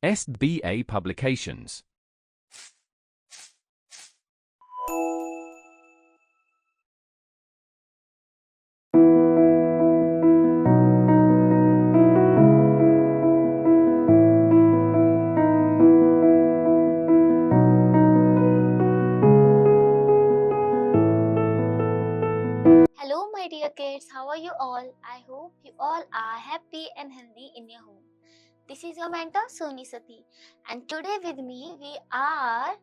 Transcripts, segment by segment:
SBA Publications. Hello, my dear kids. How are you all? I hope you all are happy and healthy in your home. This is your mentor Soni Sati, and today with me we are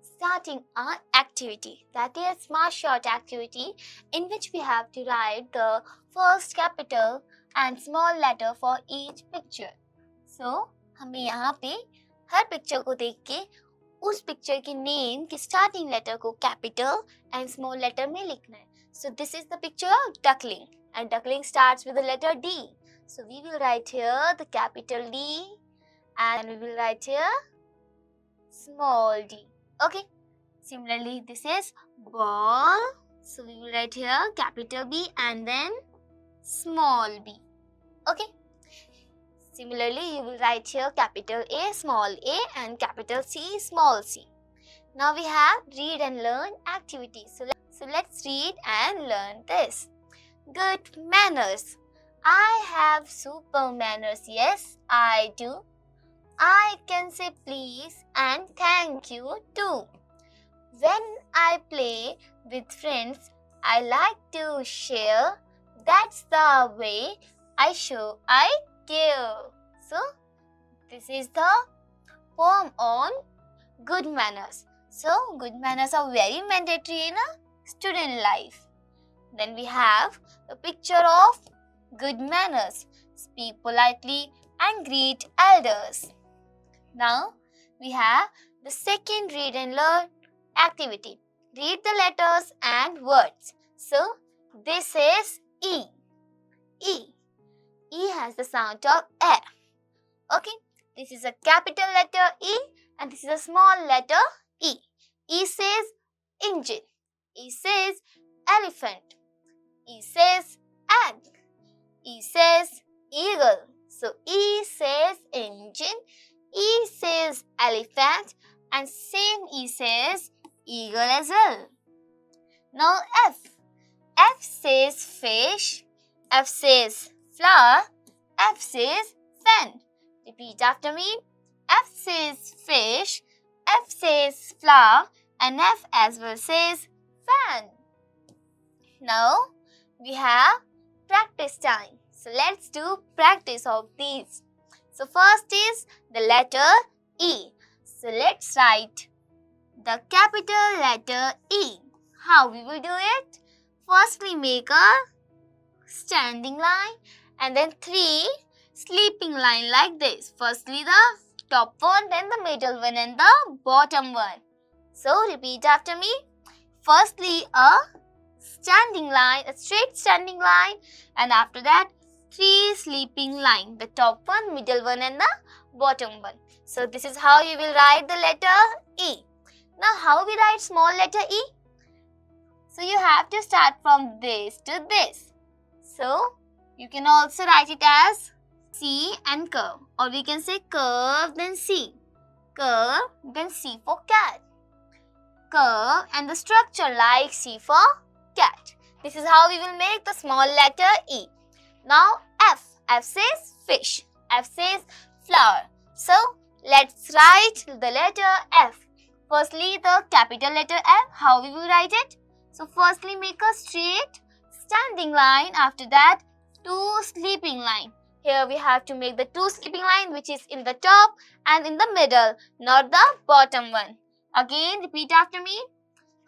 starting our activity, that is smart short activity, in which we have to write the first capital and small letter for each picture. So हमें यहाँ पे हर picture को देख के उस picture के name के starting letter को कैपिटल एंड स्मॉल लेटर में लिखना है. So this is the picture of duckling, and duckling starts with the letter D. So we will write here the capital D, and we will write here small d. Okay. Similarly, this is ball. So we will write here capital B and then small b. Okay. Similarly, you will write here capital A, small a, and capital C, small c. Now we have read and learn activity. So let's read and learn this. Good manners. I have super manners. Yes, I do. I can say please and thank you too. When I play with friends, I like to share. That's the way I show I care. So this is the poem on good manners. So good manners are very mandatory in a student life. Then we have a picture of good manners. Speak politely and greet elders. Now we have the second read and learn activity. Read the letters and words. So this is E. E. E has the sound of A. Okay. This is a capital letter E and this is a small letter E. E says engine. E says elephant. E says egg. E says eagle. So E says engine, E says elephant, and same E says eagle as well. Now F. F says fish. F says flower. F says fan. Repeat after me. F says fish. F says flower. And F as well says fan. Now we have practice time. So let's do practice of these. So first is the letter E. So let's write the capital letter E. How we will do it? Firstly, make a standing line and then 3 sleeping line like this. Firstly the top one, then the middle one and the bottom one. So repeat after me. Firstly a standing line, a straight standing line, and after that 3 sleeping line. The top one, middle one and the bottom one. So this is how you will write the letter E. Now how we write small letter E? So you have to start from this to this. So you can also write it as C and curve, or we can say curve then C. Curve then C for cat. Curve and the structure like C for cat. This is how we will make the small letter E. Now F. F says fish. F says flower. So let's write the letter F. Firstly the capital letter F. How we will write it? So firstly make a straight standing line. After that 2 sleeping line. Here we have to make the 2 sleeping line which is in the top and in the middle, not the bottom one. Again repeat after me.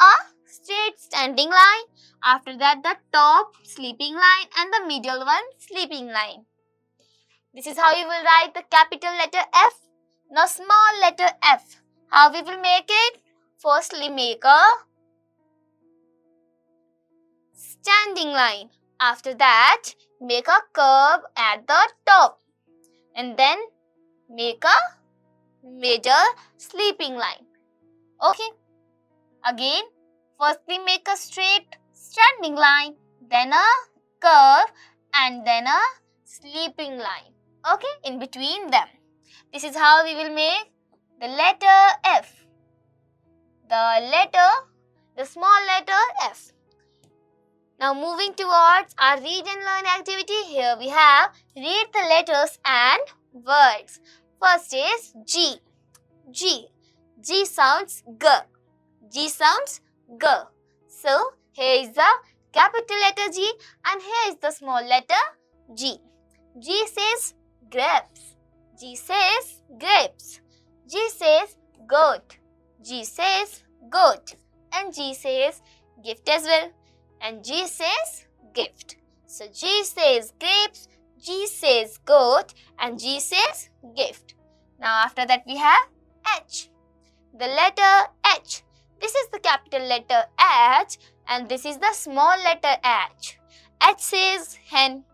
A straight standing line. After that the top sleeping line and the middle one sleeping line. This is how you will write the capital letter F. Now small letter F. How we will make it? Firstly make a standing line. After that make a curve at the top and then make a middle sleeping line. Okay. Again, firstly make a straight standing line, then a curve and then a sleeping line. Okay, in between them. This is how we will make the letter F. The small letter F. Now moving towards our read and learn activity, here we have read the letters and words. First is G. G. G sounds G. G sounds G. So here is the capital letter G and here is the small letter G. G says grapes. G says grapes. G says goat. G says goat. And G says gift as well. And G says gift. So G says grapes, G says goat, and G says gift. Now after that we have H. The letter H. This is the capital letter H and this is the small letter H. H says hen.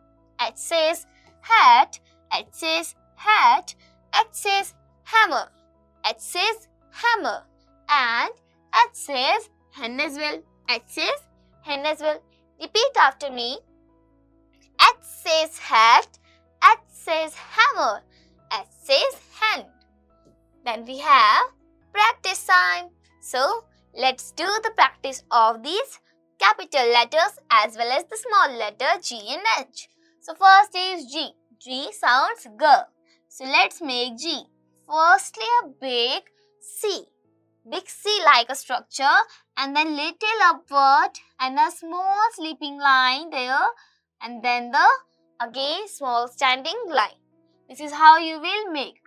H says hat. H says hat. H says hammer. H says hammer. And H says hen as well. H says hen as well. Repeat after me. H says hat. H says hammer. H says hen. Then we have practice time. So let's do the practice of these capital letters as well as the small letter G and H. So first is G. G sounds G. So let's make G. Firstly a big C. Big C like a structure and then little upward and a small sleeping line there and then the again small standing line. This is how you will make.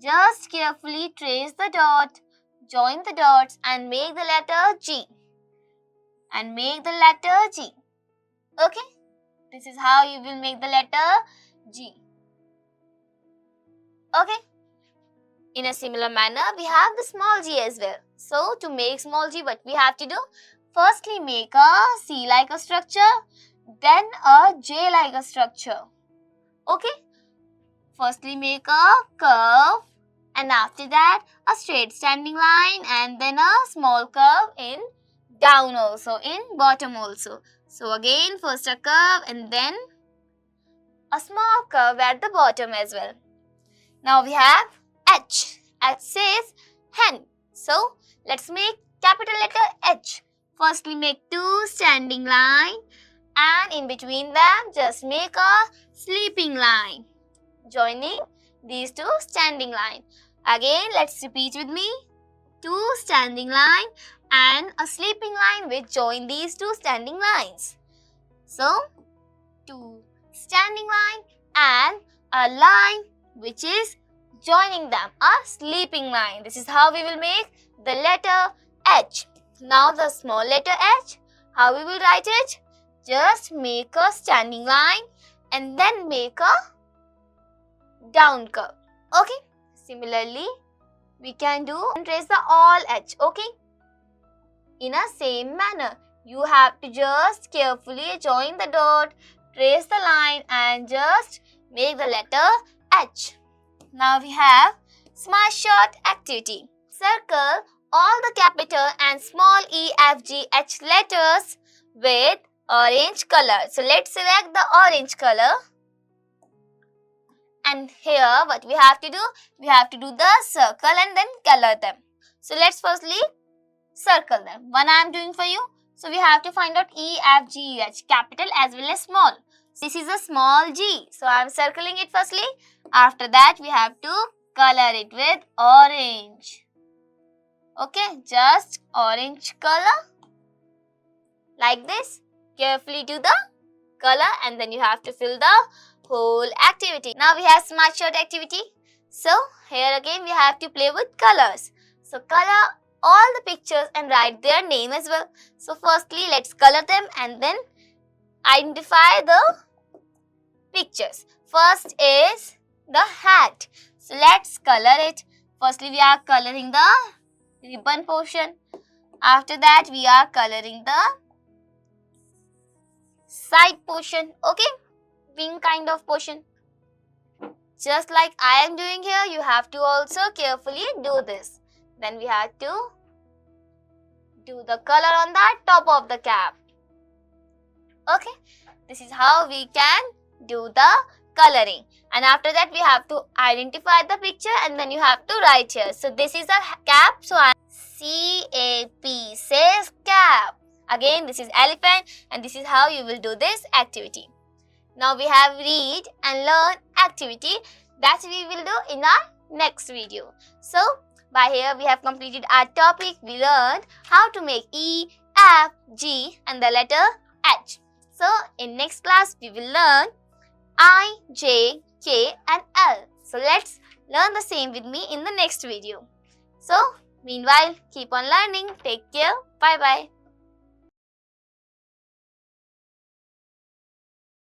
Just carefully trace the dot, join the dots and make the letter G. And make the letter G. Okay? This is how you will make the letter G. Okay? In a similar manner, we have the small g as well. So, to make small g, what we have to do? Firstly, make a C like a structure, then a J like a structure. Okay? Firstly, make a curve and after that, a straight standing line and then a small curve in down also, in bottom also. So, again, first a curve and then a small curve at the bottom as well. Now, we have H. H says hen. So, let's make capital letter H. Firstly, make two standing line and in between them, just make a sleeping line. Joining these two standing line. Again, let's repeat with me. Two standing line and a sleeping line which join these two standing lines. So, two standing line and a line which is joining them, a sleeping line. This is how we will make the letter H. Now the small letter H, how we will write it? Just make a standing line and then make a down curve. Okay? Similarly, we can do and trace the all H. Okay? In a same manner, you have to just carefully join the dot, trace the line and just make the letter H. Now we have smart short activity. Circle all the capital and small e, f, g, h letters with orange color. So let's select the orange color. And here what we have to do? We have to do the circle and then color them. So let's firstly circle them. One I am doing for you. So we have to find out E, F, G, H, capital as well as small. This is a small g. So I am circling it firstly. After that we have to color it with orange. Okay, just orange color. Like this. Carefully do the color and then you have to fill the whole activity. Now we have smart short activity. So here again we have to play with colors. So color all the pictures and write their name as well. So firstly let's color them and then identify the pictures. First is the hat. So let's color it. Firstly we are coloring the ribbon portion. After that we are coloring the side portion. Okay, wing kind of portion. Just like I am doing here, you have to also carefully do this. Then we have to do the color on the top of the cap. Okay, this is how we can do the coloring. And after that we have to identify the picture and then you have to write here. So this is a cap. So C-A-P says cap. Again, this is elephant and this is how you will do this activity. Now we have read and learn activity that we will do in our next video. So by here we have completed our topic. We learned how to make E, F, G and the letter H. So in next class we will learn I, J, K and L. So let's learn the same with me in the next video. So meanwhile, keep on learning. Take care. Bye bye.